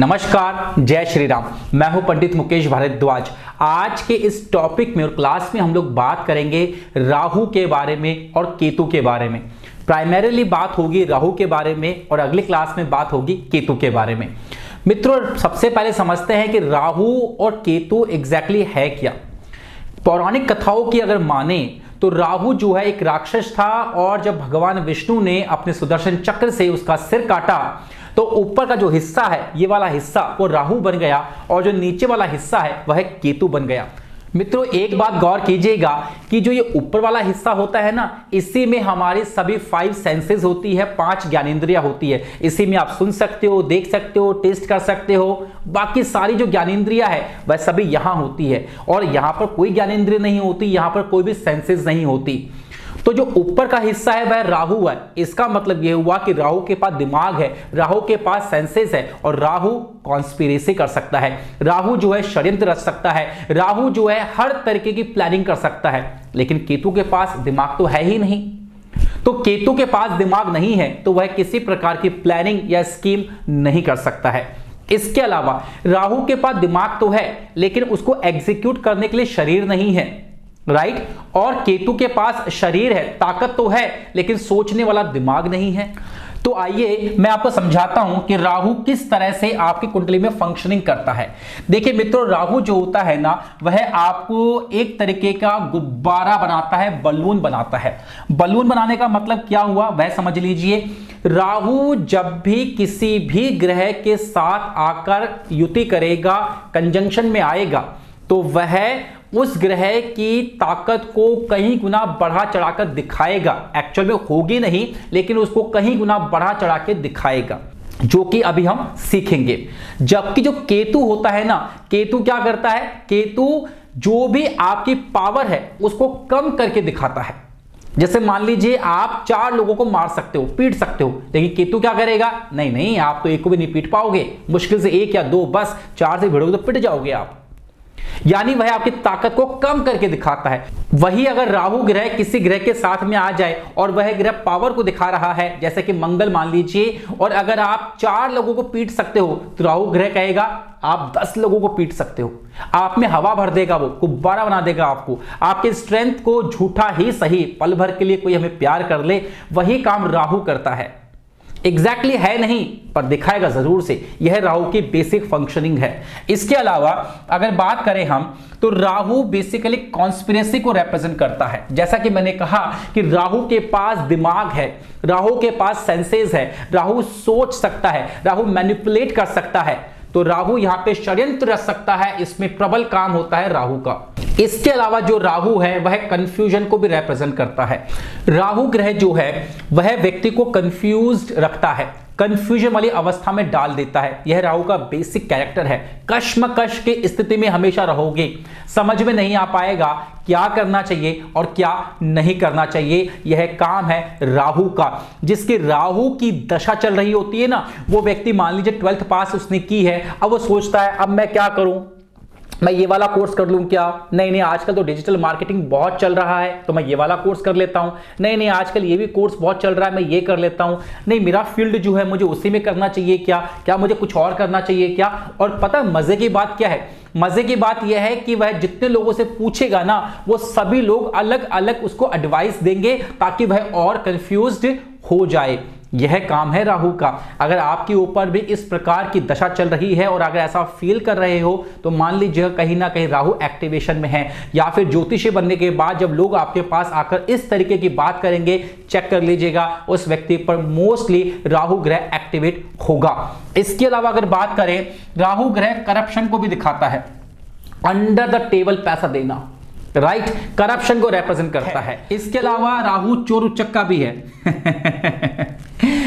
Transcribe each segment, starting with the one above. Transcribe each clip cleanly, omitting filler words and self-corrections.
नमस्कार, जय श्री राम। मैं हूं पंडित मुकेश भारद्वाज। आज के इस टॉपिक में और क्लास में हम लोग बात करेंगे राहु के बारे में और केतु के बारे में। प्राइमरीली बात होगी राहु के बारे में और अगली क्लास में बात होगी केतु के बारे में। मित्रों, सबसे पहले समझते हैं कि राहु और केतु एग्जैक्टली है क्या। पौराणिक कथाओं की अगर माने तो राहु जो है एक राक्षस था और जब भगवान विष्णु ने अपने सुदर्शन चक्र से उसका सिर काटा तो ऊपर का जो हिस्सा है, ये वाला हिस्सा, वो राहु बन गया और जो नीचे वाला हिस्सा है वह केतु बन गया। मित्रों, एक बात गौर कीजिएगा कि जो ये ऊपर वाला हिस्सा होता है ना, इसी में हमारी सभी 5 सेंसेस होती है, 5 ज्ञानेंद्रियां होती है। इसी में आप सुन सकते हो, देख सकते हो, टेस्ट कर सकते हो। बाकी सारी जो ज्ञानेंद्रियां है वह सभी यहां होती है और यहां पर कोई ज्ञानेंद्रिय नहीं होती, यहां पर कोई भी सेंसेस नहीं होती। तो जो ऊपर का हिस्सा है वह राहु है। इसका मतलब यह हुआ कि राहु के पास दिमाग है, राहु के पास सेंसेस है और राहु कॉन्स्पिरेसी कर सकता है, राहु जो है षड्यंत्र रच सकता है, राहु जो है हर तरीके की प्लानिंग कर सकता है। लेकिन केतु के पास दिमाग तो है ही नहीं। तो केतु के पास दिमाग नहीं है तो वह किसी प्रकार की प्लानिंग या स्कीम नहीं कर सकता है। इसके अलावा राहु के पास दिमाग तो है लेकिन उसको एग्जीक्यूट करने के लिए शरीर नहीं है, राइट। और केतु के पास शरीर है, ताकत तो है, लेकिन सोचने वाला दिमाग नहीं है। तो आइए मैं आपको समझाता हूं कि राहु किस तरह से आपकी कुंडली में फंक्शनिंग करता है। देखिए मित्रों, राहु जो होता है ना, वह आपको एक तरीके का गुब्बारा बनाता है, बलून बनाता है। बलून बनाने का मतलब क्या हुआ वह समझ लीजिए। राहु जब भी किसी भी ग्रह के साथ आकर युति करेगा, कंजंक्शन में आएगा, तो वह उस ग्रह की ताकत को कहीं गुना बढ़ा चढ़ाकर दिखाएगा। एक्चुअल में होगी नहीं, लेकिन उसको कहीं गुना बढ़ा चढ़ा के दिखाएगा, जो कि अभी हम सीखेंगे। जबकि जो केतु होता है ना, केतु क्या करता है? केतु जो भी आपकी पावर है उसको कम करके दिखाता है। जैसे मान लीजिए आप 4 लोगों को मार सकते हो, पीट सकते हो, लेकिन केतु क्या करेगा? नहीं नहीं, आप तो एक को भी नहीं पीट पाओगे, मुश्किल से 1 या 2, बस 4 से भिड़ोगे तो पिट जाओगे आप। यानी वह आपकी ताकत को कम करके दिखाता है। वही अगर राहु ग्रह किसी ग्रह के साथ में आ जाए और वह ग्रह पावर को दिखा रहा है, जैसे कि मंगल मान लीजिए, और अगर आप 4 लोगों को पीट सकते हो तो राहु ग्रह कहेगा आप 10 लोगों को पीट सकते हो। आप में हवा भर देगा, वो गुब्बारा बना देगा आपको। आपके स्ट्रेंथ को झूठा ही सही, पल भर के लिए कोई हमें प्यार कर ले, वही काम राहु करता है। एग्जैक्टली है नहीं पर दिखाएगा जरूर से। यह राहु की बेसिक फंक्शनिंग है। इसके अलावा अगर बात करें हम, तो राहु बेसिकली कॉन्स्पिरेसी को रिप्रेजेंट करता है। जैसा कि मैंने कहा कि राहु के पास दिमाग है, राहु के पास सेंसेस है, राहु सोच सकता है, राहु मैनिपुलेट कर सकता है। तो राहु यहां पे षड्यंत्र रच सकता है, इसमें प्रबल काम होता है राहु का। इसके अलावा जो राहु है वह कंफ्यूजन को भी रिप्रेजेंट करता है। राहु ग्रह जो है वह व्यक्ति को कंफ्यूज्ड रखता है, कंफ्यूजन वाली अवस्था में डाल देता है। यह राहु का बेसिक कैरेक्टर है। कश्मकश की स्थिति में हमेशा रहोगे, समझ में नहीं आ पाएगा क्या करना चाहिए और क्या नहीं करना चाहिए। यह काम है राहु का। जिसकी राहु की दशा चल रही होती है ना, वो व्यक्ति मान लीजिए 12th पास उसने की है, अब वो सोचता है अब मैं क्या करूं, मैं ये वाला कोर्स कर लूं क्या? नहीं नहीं, आजकल तो डिजिटल मार्केटिंग बहुत चल रहा है तो मैं ये वाला कोर्स कर लेता हूं। नहीं नहीं, आजकल ये भी कोर्स बहुत चल रहा है, मैं ये कर लेता हूं। नहीं, मेरा फील्ड जो है मुझे उसी में करना चाहिए क्या? क्या मुझे कुछ और करना चाहिए क्या? और पता है मजे की बात क्या है? मजे की बात यह है कि वह जितने लोगों से पूछेगा ना, वो सभी लोग अलग अलग उसको एडवाइस देंगे ताकि वह और कंफ्यूज्ड हो जाए। यह काम है राहु का। अगर आपके ऊपर भी इस प्रकार की दशा चल रही है और अगर ऐसा फील कर रहे हो तो मान लीजिए कहीं ना कहीं राहु एक्टिवेशन में है, या फिर ज्योतिषी बनने के बाद जब लोग आपके पास आकर इस तरीके की बात करेंगे, चेक कर लीजिएगा उस व्यक्ति पर मोस्टली राहु ग्रह एक्टिवेट होगा। इसके अलावा अगर बात करें, राहु ग्रह करप्शन को भी दिखाता है, अंडर द टेबल पैसा देना, राइट, करप्शन को रिप्रेजेंट करता है। इसके अलावा राहु चोर उचक्का भी है।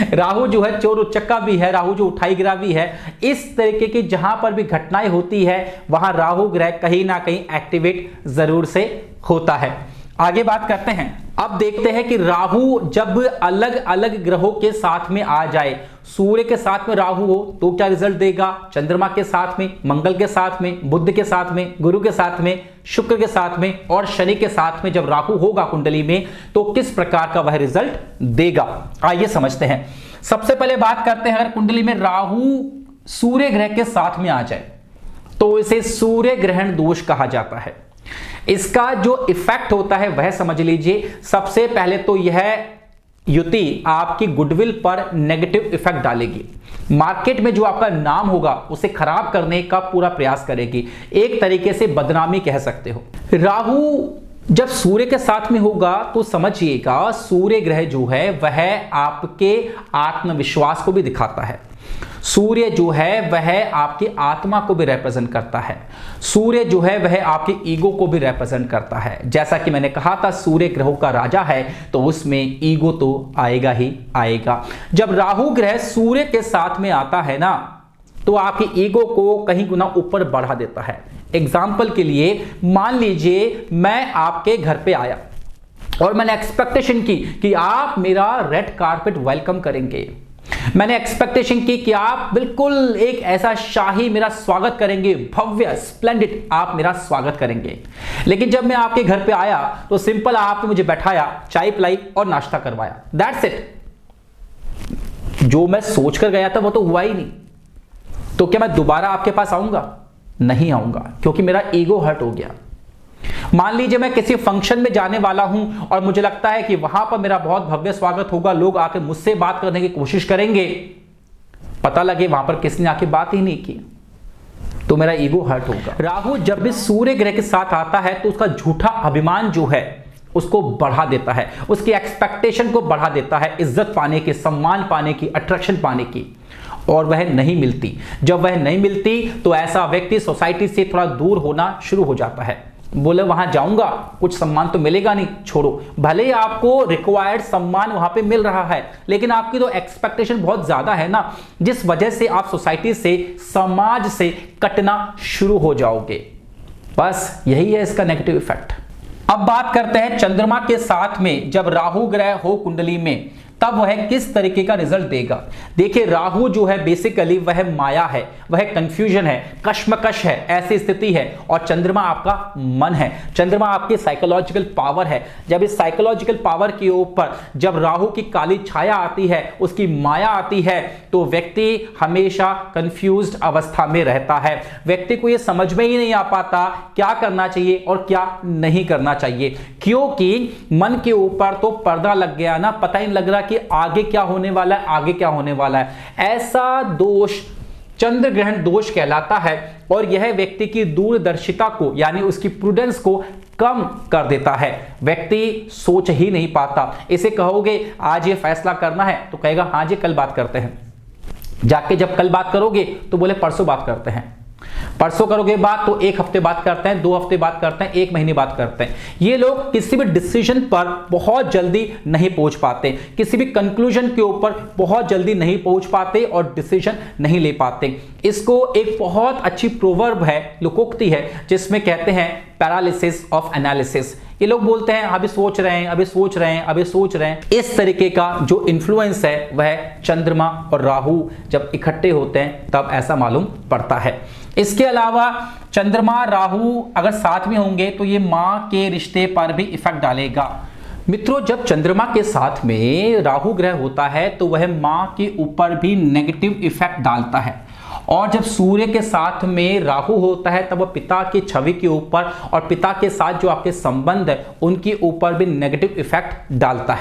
राहु जो है चोर उचक्का भी है, राहु जो उठाई गिरा भी है। इस तरीके की जहां पर भी घटनाएं होती है वहां राहु ग्रह कहीं ना कहीं एक्टिवेट जरूर से होता है। आगे बात करते हैं। अब देखते हैं कि राहु जब अलग अलग ग्रहों के साथ में आ जाए, सूर्य के साथ में राहु हो तो क्या रिजल्ट देगा, चंद्रमा के साथ में, मंगल के साथ में, बुध के साथ में, गुरु के साथ में, शुक्र के साथ में और शनि के साथ में जब राहु होगा कुंडली में तो किस प्रकार का वह रिजल्ट देगा। आइए समझते हैं। सबसे पहले बात करते हैं, अगर कुंडली में राहु सूर्य ग्रह के साथ में आ जाए तो इसे सूर्य ग्रहण दोष कहा जाता है। इसका जो इफेक्ट होता है वह समझ लीजिए, सबसे पहले तो यह युति आपकी गुडविल पर नेगेटिव इफेक्ट डालेगी, मार्केट में जो आपका नाम होगा उसे खराब करने का पूरा प्रयास करेगी, एक तरीके से बदनामी कह सकते हो। राहु जब सूर्य के साथ में होगा तो समझिएगा सूर्य ग्रह जो है वह आपके आत्मविश्वास को भी दिखाता है। सूर्य जो है वह आपकी आत्मा को भी रिप्रेजेंट करता है। सूर्य जो है वह आपके ईगो को भी रिप्रेजेंट करता है। जैसा कि मैंने कहा था सूर्य ग्रहों का राजा है तो उसमें ईगो तो आएगा ही आएगा। जब राहु ग्रह सूर्य के साथ में आता है ना तो आपकी ईगो को कहीं गुना ऊपर बढ़ा देता है। एग्जाम्पल के लिए मान लीजिए मैं आपके घर पे आया और मैंने एक्सपेक्टेशन की कि आप मेरा रेड कारपेट वेलकम करेंगे, मैंने एक्सपेक्टेशन की कि आप बिल्कुल एक ऐसा शाही मेरा स्वागत करेंगे, भव्य स्प्लेंडिड आप मेरा स्वागत करेंगे। लेकिन जब मैं आपके घर पे आया तो सिंपल आपने मुझे बैठाया, चाय पिलाई और नाश्ता करवाया, दैट्स इट। जो मैं सोच कर गया था वो तो हुआ ही नहीं। तो क्या मैं दोबारा आपके पास आऊंगा? नहीं आऊंगा, क्योंकि मेरा ईगो हर्ट हो गया। मान लीजिए मैं किसी फंक्शन में जाने वाला हूं और मुझे लगता है कि वहां पर मेरा बहुत भव्य स्वागत होगा, लोग आके मुझसे बात करने की कोशिश करेंगे, पता लगे वहां पर किसने आके बात ही नहीं की, तो मेरा ईगो हर्ट होगा। राहु जब भी सूर्य ग्रह के साथ आता है तो उसका झूठा अभिमान जो है उसको बढ़ा देता है, उसकी एक्सपेक्टेशन को बढ़ा देता है, इज्जत पाने की, सम्मान पाने की, अट्रैक्शन पाने की, और वह नहीं मिलती। जब वह नहीं मिलती तो ऐसा व्यक्ति सोसाइटी से थोड़ा दूर होना शुरू हो जाता है। बोले वहां जाऊंगा कुछ सम्मान तो मिलेगा नहीं, छोड़ो, भले ही आपको रिक्वायर्ड सम्मान वहां पे मिल रहा है लेकिन आपकी तो एक्सपेक्टेशन बहुत ज्यादा है ना, जिस वजह से आप सोसाइटी से, समाज से कटना शुरू हो जाओगे। बस यही है इसका नेगेटिव इफेक्ट। अब बात करते हैं चंद्रमा के साथ में जब राहु ग्रह हो कुंडली में तब वह किस तरीके का रिजल्ट देगा। देखिए राहु जो है बेसिकली वह माया है, वह कंफ्यूजन है, कश्मकश है, ऐसी स्थिति है, और चंद्रमा आपका मन है, चंद्रमा आपकी साइकोलॉजिकल पावर है। जब इस साइकोलॉजिकल पावर के ऊपर जब राहु की काली छाया आती है, उसकी माया आती है, तो व्यक्ति हमेशा कंफ्यूज्ड अवस्था में रहता है। व्यक्ति को यह समझ में ही नहीं आ पाता क्या करना चाहिए और क्या नहीं करना चाहिए, क्योंकि मन के ऊपर तो पर्दा लग गया ना, पता ही नहीं लग रहा कि आगे क्या होने वाला है, आगे क्या होने वाला है। ऐसा दोष चंद्र ग्रहण दोष कहलाता है और यह व्यक्ति की दूरदर्शिता को यानी उसकी प्रूडेंस को कम कर देता है। व्यक्ति सोच ही नहीं पाता। इसे कहोगे आज ये फैसला करना है तो कहेगा हाँ जी कल बात करते हैं, जाके जब कल बात करोगे तो बोले परसों बात करते हैं, परसों करोगे बात तो एक हफ्ते बात करते हैं, 2 हफ्ते बात करते हैं, 1 महीने बात करते हैं। ये लोग किसी भी डिसीजन पर बहुत जल्दी नहीं पहुंच पाते, किसी भी कंक्लूजन के ऊपर बहुत जल्दी नहीं पहुंच पाते और डिसीजन नहीं ले पाते। इसको एक बहुत अच्छी प्रोवर्ब है, लोकोक्ति है, जिसमें कहते हैं पैरालिसिस ऑफ एनालिसिस। ये लोग बोलते हैं अभी सोच रहे हैं, अभी सोच रहे हैं, अभी सोच रहे हैं। इस तरीके का जो इन्फ्लुएंस है वह चंद्रमा और राहु जब इकट्ठे होते हैं तब ऐसा मालूम पड़ता है। इसके अलावा चंद्रमा राहु अगर साथ में होंगे तो ये मां के रिश्ते पर भी इफेक्ट डालेगा। मित्रों जब चंद्रमा के साथ में राहु ग्रह होता है तो वह मां के ऊपर भी नेगेटिव इफेक्ट डालता है, और जब सूर्य के साथ में राहु होता है तब वह पिता की छवि के ऊपर और पिता के साथ जो आपके संबंध है उनके ऊपर भी नेगेटिव इफेक्ट डालता है।